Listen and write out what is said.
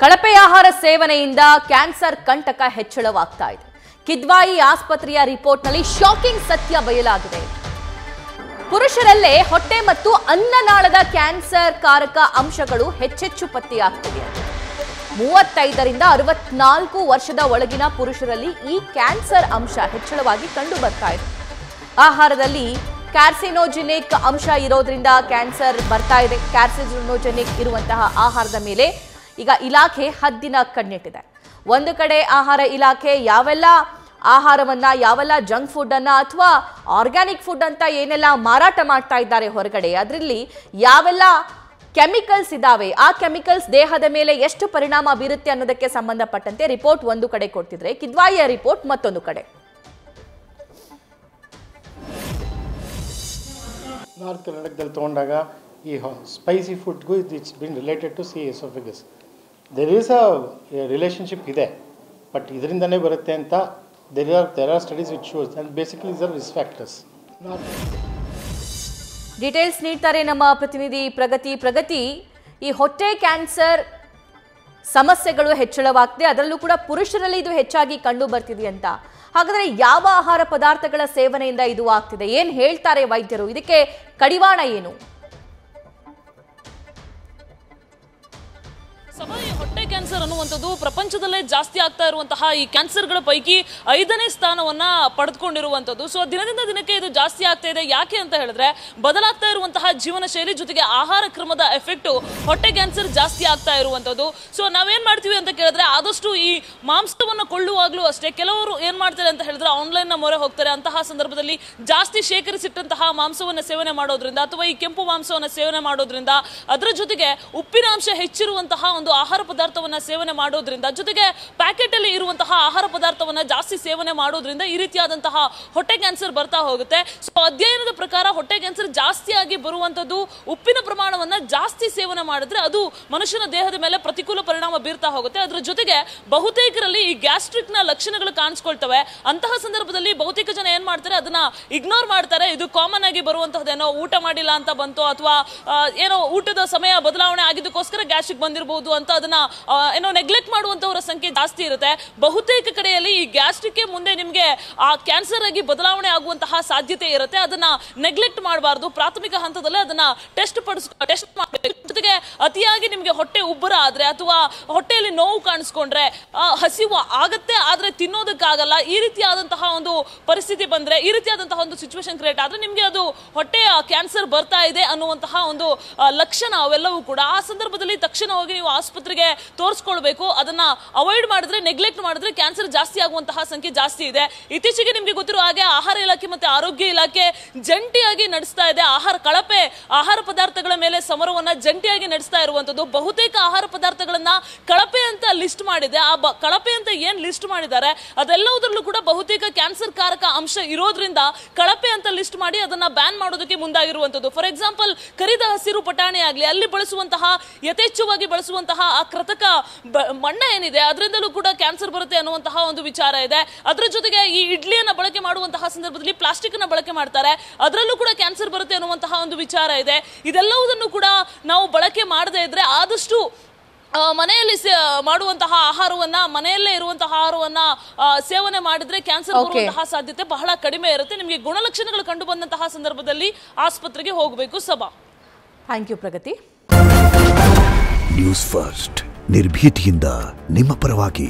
ಕಳಪೆ ಆಹಾರ ಸೇವನೆಯಿಂದ ಕ್ಯಾನ್ಸರ್ ಕಂಟಕ ಹೆಚ್ಚಳವಾಗ್ತಾ ಇದೆ. ಕಿದ್ವಾಯಿ ಆಸ್ಪತ್ರೆಯ ರಿಪೋರ್ಟ್ನಲ್ಲಿ ಶಾಕಿಂಗ್ ಸತ್ಯ ಬಯಲಾಗಿದೆ. ಪುರುಷರಲ್ಲೇ ಹೊಟ್ಟೆ ಮತ್ತು ಅನ್ನನಾಳದ ಕ್ಯಾನ್ಸರ್ ಕಾರಕ ಅಂಶಗಳು ಹೆಚ್ಚೆಚ್ಚು ಪತ್ತೆಯಾಗ್ತಿವೆ. 35ರಿಂದ 64 ವರ್ಷದ ಒಳಗಿನ ಪುರುಷರಲ್ಲಿ ಈ ಕ್ಯಾನ್ಸರ್ ಅಂಶ ಹೆಚ್ಚಳವಾಗಿ ಕಂಡು ಬರ್ತಾ ಇದೆ. ಆಹಾರದಲ್ಲಿ ಕಾರ್ಸಿನೋಜೆನಿಕ್ ಅಂಶ ಇರೋದ್ರಿಂದ ಕ್ಯಾನ್ಸರ್ ಬರ್ತಾ ಇದೆ. ಕಾರ್ಸಿನೋಜೆನಿಕ್ ಇರುವಂತಹ ಆಹಾರದ ಮೇಲೆ ಈಗ ಇಲಾಖೆ ಹದ್ದಿನ ಕಣ್ಣಿಟ್ಟಿದೆ. ಒಂದು ಕಡೆ ಆಹಾರ ಇಲಾಖೆ ಯಾವೆಲ್ಲ ಆಹಾರವನ್ನ, ಯಾವೆಲ್ಲ ಜಂಕ್ ಫುಡ್ ಅನ್ನ ಅಥವಾ ಆರ್ಗ್ಯಾನಿಕ್ ಫುಡ್ ಅಂತ ಏನೆಲ್ಲ ಮಾರಾಟ ಮಾಡ್ತಾ ಇದ್ದಾರೆ ಹೊರಗಡೆ, ಅದರಲ್ಲಿ ಯಾವೆಲ್ಲ ಕೆಮಿಕಲ್ಸ್ ಇದಾವೆ, ಆ ಕೆಮಿಕಲ್ಸ್ ದೇಹದ ಮೇಲೆ ಎಷ್ಟು ಪರಿಣಾಮ ಬೀರುತ್ತೆ ಅನ್ನೋದಕ್ಕೆ ಸಂಬಂಧಪಟ್ಟಂತೆ ರಿಪೋರ್ಟ್ ಒಂದು ಕಡೆ ಕೊಡ್ತಿದ್ರೆ, ಕಿದ್ವಾಯಿಯ ರಿಪೋರ್ಟ್ ಮತ್ತೊಂದು ಕಡೆ. ನಾರ್ತ್ ಕರ್ನಾಟಕದಲ್ಲಿ ತಗೊಂಡಾಗ ಈ ಸ್ಪೈಸಿ ಫುಡ್ಗೂ ಇಟ್ಸ್ ಬಿನ್ ರಿಲೇಟೆಡ್ ಟು ಸಿ oesophagus. There is a relationship ಇದೆ, ಬಟ್ ಇದರಿಂದನೇ ಬರುತ್ತೆ ಅಂತ there are studies which shows, and basically these are risk factors. Details ನೀಡ್ತಾರೆ ನಮ್ಮ ಪ್ರತಿನಿಧಿ ಪ್ರಗತಿ. ಈ ಹೊಟ್ಟೆ ಕ್ಯಾನ್ಸರ್ ಸಮಸ್ಯೆಗಳು ಹೆಚ್ಚಳವಾಗ್ತಿದೆ, ಅದರಲ್ಲೂ ಕೂಡ ಪುರುಷರಲ್ಲಿ ಇದು ಹೆಚ್ಚಾಗಿ ಕಂಡು ಬರ್ತಿದೆ ಅಂತ. ಹಾಗಾದ್ರೆ ಯಾವ ಆಹಾರ ಪದಾರ್ಥಗಳ ಸೇವನೆಯಿಂದ ಇದು ಆಗ್ತಿದೆ, ಏನ್ ಹೇಳ್ತಾರೆ ವೈದ್ಯರು, ಇದಕ್ಕೆ ಕಡಿವಾಣ ಏನು? ಹೊಟ್ಟೆ ಕ್ಯಾನ್ಸರ್ ಅನ್ನುವಂಥದ್ದು ಪ್ರಪಂಚದಲ್ಲೇ ಜಾಸ್ತಿ ಆಗ್ತಾ ಇರುವಂತಹ ಈ ಕ್ಯಾನ್ಸರ್ಗಳ ಪೈಕಿ 5ನೇ ಸ್ಥಾನವನ್ನ ಪಡೆದುಕೊಂಡಿರುವಂಥದ್ದು. ಸೊ ದಿನದಿಂದ ದಿನಕ್ಕೆ ಇದು ಜಾಸ್ತಿ ಆಗ್ತಾ ಇದೆ. ಯಾಕೆ ಅಂತ ಹೇಳಿದ್ರೆ ಬದಲಾಗ್ತಾ ಇರುವಂತಹ ಜೀವನ ಶೈಲಿ ಜೊತೆಗೆ ಆಹಾರ ಕ್ರಮದ ಎಫೆಕ್ಟ್ ಹೊಟ್ಟೆ ಕ್ಯಾನ್ಸರ್ ಜಾಸ್ತಿ ಆಗ್ತಾ ಇರುವಂಥದ್ದು. ಸೊ ನಾವೇನ್ ಮಾಡ್ತೀವಿ ಅಂತ ಕೇಳಿದ್ರೆ, ಆದಷ್ಟು ಈ ಮಾಂಸವನ್ನು ಕೊಳ್ಳುವಾಗ್ಲೂ ಅಷ್ಟೇ ಕೆಲವರು ಏನ್ ಮಾಡ್ತಾರೆ ಅಂತ ಹೇಳಿದ್ರೆ ಆನ್ಲೈನ್ ನ ಮೊರೆ ಹೋಗ್ತಾರೆ. ಅಂತಹ ಸಂದರ್ಭದಲ್ಲಿ ಜಾಸ್ತಿ ಶೇಖರಿಸಿಟ್ಟಂತಹ ಮಾಂಸವನ್ನು ಸೇವನೆ ಮಾಡೋದ್ರಿಂದ ಅಥವಾ ಈ ಕೆಂಪು ಮಾಂಸವನ್ನು ಸೇವನೆ ಮಾಡೋದ್ರಿಂದ, ಅದರ ಜೊತೆಗೆ ಉಪ್ಪಿನಾಂಶ ಹೆಚ್ಚಿರುವಂತಹ ಒಂದು ಆಹಾರ ಪದಾರ್ಥವನ್ನ ಸೇವನೆ ಮಾಡೋದ್ರಿಂದ, ಜೊತೆಗೆ ಪ್ಯಾಕೆಟ್ ಅಲ್ಲಿ ಇರುವಂತಹ ಆಹಾರ ಪದಾರ್ಥವನ್ನ ಜಾಸ್ತಿ ಸೇವನೆ ಮಾಡೋದ್ರಿಂದ ಈ ರೀತಿಯಾದಂತಹ ಹೊಟ್ಟೆ ಕ್ಯಾನ್ಸರ್ ಬರ್ತಾ ಹೋಗುತ್ತೆ. ಸೊ ಅಧ್ಯಯನದ ಪ್ರಕಾರ ಹೊಟ್ಟೆ ಕ್ಯಾನ್ಸರ್ ಜಾಸ್ತಿ ಆಗಿ ಬರುವಂತದ್ದು ಉಪ್ಪಿನ ಪ್ರಮಾಣವನ್ನ ಜಾಸ್ತಿ ಸೇವನೆ ಮಾಡಿದ್ರೆ ಅದು ಮನುಷ್ಯನ ದೇಹದ ಮೇಲೆ ಪ್ರತಿಕೂಲ ಪರಿಣಾಮ ಬೀರ್ತಾ ಹೋಗುತ್ತೆ. ಅದರ ಜೊತೆಗೆ ಬಹುತೇಕರಲ್ಲಿ ಈ ಗ್ಯಾಸ್ಟ್ರಿಕ್ ನ ಲಕ್ಷಣಗಳು ಕಾಣಿಸ್ಕೊಳ್ತವೆ. ಅಂತಹ ಸಂದರ್ಭದಲ್ಲಿ ಬಹುತೇಕ ಜನ ಏನ್ ಮಾಡ್ತಾರೆ, ಅದನ್ನ ಇಗ್ನೋರ್ ಮಾಡ್ತಾರೆ. ಇದು ಕಾಮನ್ ಆಗಿ ಬರುವಂತಹದ್ದೇನೋ, ಊಟ ಮಾಡಿಲ್ಲ ಅಂತ ಬಂತು ಅಥವಾ ಏನೋ ಊಟದ ಸಮಯ ಬದಲಾವಣೆ ಆಗಿದ್ದಕ್ಕೋಸ್ಕರ ಗ್ಯಾಸ್ಟ್ರಿಕ್ ಬಂದಿರಬಹುದು ಅಂತ ಅದನ್ನ ಏನೋ ನೆಗ್ಲೆಕ್ಟ್ ಮಾಡುವಂತವರ ಸಂಖ್ಯೆ ಜಾಸ್ತಿ ಇರುತ್ತೆ. ಬಹುತೇಕ ಕಡೆಯಲ್ಲಿ ಈ ಗ್ಯಾಸ್ಟ್ರಿಕ್ ಮುಂದೆ ನಿಮ್ಗೆ ಆ ಕ್ಯಾನ್ಸರ್ ಆಗಿ ಬದಲಾವಣೆ ಆಗುವಂತಹ ಸಾಧ್ಯತೆ ಇರುತ್ತೆ. ಅದನ್ನ ನೆಗ್ಲೆಕ್ಟ್ ಮಾಡಬಾರ್ದು. ಪ್ರಾಥಮಿಕ ಹಂತದಲ್ಲಿ ಅದನ್ನ ಟೆಸ್ಟ್ ಮಾಡಬೇಕು. ಜೊತೆಗೆ ಅತಿಯಾಗಿ ನಿಮ್ಗೆ ಹೊಟ್ಟೆ ಉಬ್ಬರ ಆದ್ರೆ ಅಥವಾ ಹೊಟ್ಟೆಯಲ್ಲಿ ನೋವು ಕಾಣಿಸ್ಕೊಂಡ್ರೆ, ಹಸಿವು ಆಗತ್ತೆ ಆದ್ರೆ ತಿನ್ನೋದಕ್ಕಾಗಲ್ಲ, ಈ ರೀತಿಯಾದಂತಹ ಒಂದು ಪರಿಸ್ಥಿತಿ ಬಂದ್ರೆ, ಈ ರೀತಿಯಾದಂತಹ ಒಂದು ಸಿಚುವೇಶನ್ ಕ್ರಿಯೇಟ್ ಆದ್ರೆ ನಿಮ್ಗೆ ಅದು ಹೊಟ್ಟೆಯ ಕ್ಯಾನ್ಸರ್ ಬರ್ತಾ ಇದೆ ಅನ್ನುವಂತಹ ಒಂದು ಲಕ್ಷಣ ಅವೆಲ್ಲವೂ ಕೂಡ. ಆ ಸಂದರ್ಭದಲ್ಲಿ ತಕ್ಷಣ ಹೋಗಿ ನೀವು ಆಸ್ಪತ್ರೆಗೆ ತೋರಿಸ್ಕೊಳ್ಬೇಕು. ಅದನ್ನ ಅವಾಯ್ಡ್ ಮಾಡಿದ್ರೆ, ನೆಗ್ಲೆಕ್ಟ್ ಮಾಡಿದ್ರೆ ಕ್ಯಾನ್ಸರ್ ಜಾಸ್ತಿ ಆಗುವಂತಹ ಸಂಖ್ಯೆ ಜಾಸ್ತಿ ಇದೆ. ಇತ್ತೀಚೆಗೆ ನಿಮ್ಗೆ ಗೊತ್ತಿರುವ ಹಾಗೆ ಆಹಾರ ಇಲಾಖೆ ಮತ್ತೆ ಆರೋಗ್ಯ ಇಲಾಖೆ ಜಂಟಿಯಾಗಿ ನಡೆಸ್ತಾ ಇದೆ ಕಳಪೆ ಆಹಾರ ಪದಾರ್ಥಗಳ ಮೇಲೆ ಸಮರವನ್ನ ಜಂಟಿಯಾಗಿ ನಡೆಸ್ತಾ ಇರುವಂತದ್ದು. ಬಹುತೇಕ ಆಹಾರ ಪದಾರ್ಥಗಳನ್ನ ಕಳಪೆ ಅಂತ ಲಿಸ್ಟ್ ಮಾಡಿದೆ. ಆ ಕಳಪೆ ಅಂತ ಏನ್ ಲಿಸ್ಟ್ ಮಾಡಿದ್ದಾರೆ ಅದೆಲ್ಲದರಲ್ಲೂ ಕೂಡ ಬಹುತೇಕ ಕ್ಯಾನ್ಸರ್ ಕಾರಕ ಅಂಶ ಇರೋದ್ರಿಂದ ಕಳಪೆ ಅಂತ ಲಿಸ್ಟ್ ಮಾಡಿ ಅದನ್ನ ಬ್ಯಾನ್ ಮಾಡೋದಕ್ಕೆ ಮುಂದಾಗಿರುವಂತದ್ದು. ಫಾರ್ ಎಕ್ಸಾಂಪಲ್, ಕರಿದ ಹಸಿರು ಪಟಾಣಿ ಆಗ್ಲಿ, ಅಲ್ಲಿ ಬಳಸುವಂತಹ ಯಥೇಚ್ಛವಾಗಿ ಬಳಸುವಂತಹ ಆ ಕೃತಕ ಮಣ್ಣ ಏನಿದೆ ಅದರಿಂದಲೂ ಕೂಡ ಕ್ಯಾನ್ಸರ್ ಬರುತ್ತೆ ಅನ್ನುವಂತಹ ಒಂದು ವಿಚಾರ ಇದೆ. ಅದರ ಜೊತೆಗೆ ಈ ಇಡ್ಲಿಯನ್ನ ಬಳಕೆ ಮಾಡುವಂತಹ ಸಂದರ್ಭದಲ್ಲಿ ಪ್ಲಾಸ್ಟಿಕ್ ಅನ್ನ ಬಳಕೆ ಮಾಡ್ತಾರೆ, ಅದರಲ್ಲೂ ಕೂಡ ಕ್ಯಾನ್ಸರ್ ಬರುತ್ತೆ ಅನ್ನುವಂತಹ ಒಂದು ವಿಚಾರ ಇದೆ. ಇದೆಲ್ಲವುದನ್ನು ಕೂಡ ನಾವು ಬಳಕೆ ಮಾಡದೇ ಇದ್ರೆ ಆದಷ್ಟು ಮನೆಯಲ್ಲಿ ಮಾಡುವಂತಹ ಆಹಾರವನ್ನ, ಮನೆಯಲ್ಲೇ ಇರುವಂತಹ ಆಹಾರವನ್ನ ಸೇವನೆ ಮಾಡಿದ್ರೆ ಕ್ಯಾನ್ಸರ್ ಬರುವಂತಹ ಸಾಧ್ಯತೆ ಬಹಳ ಕಡಿಮೆ ಇರುತ್ತೆ. ನಿಮಗೆ ಗುಣಲಕ್ಷಣಗಳು ಕಂಡು ಬಂದಂತಹ ಸಂದರ್ಭದಲ್ಲಿ ಆಸ್ಪತ್ರೆಗೆ ಹೋಗಬೇಕು. ಸಭಾ. Thank you Pragathi. News first, ನಿರ್ಭೀತಿಯಿಂದ ನಿಮ್ಮ ಪರವಾಗಿ.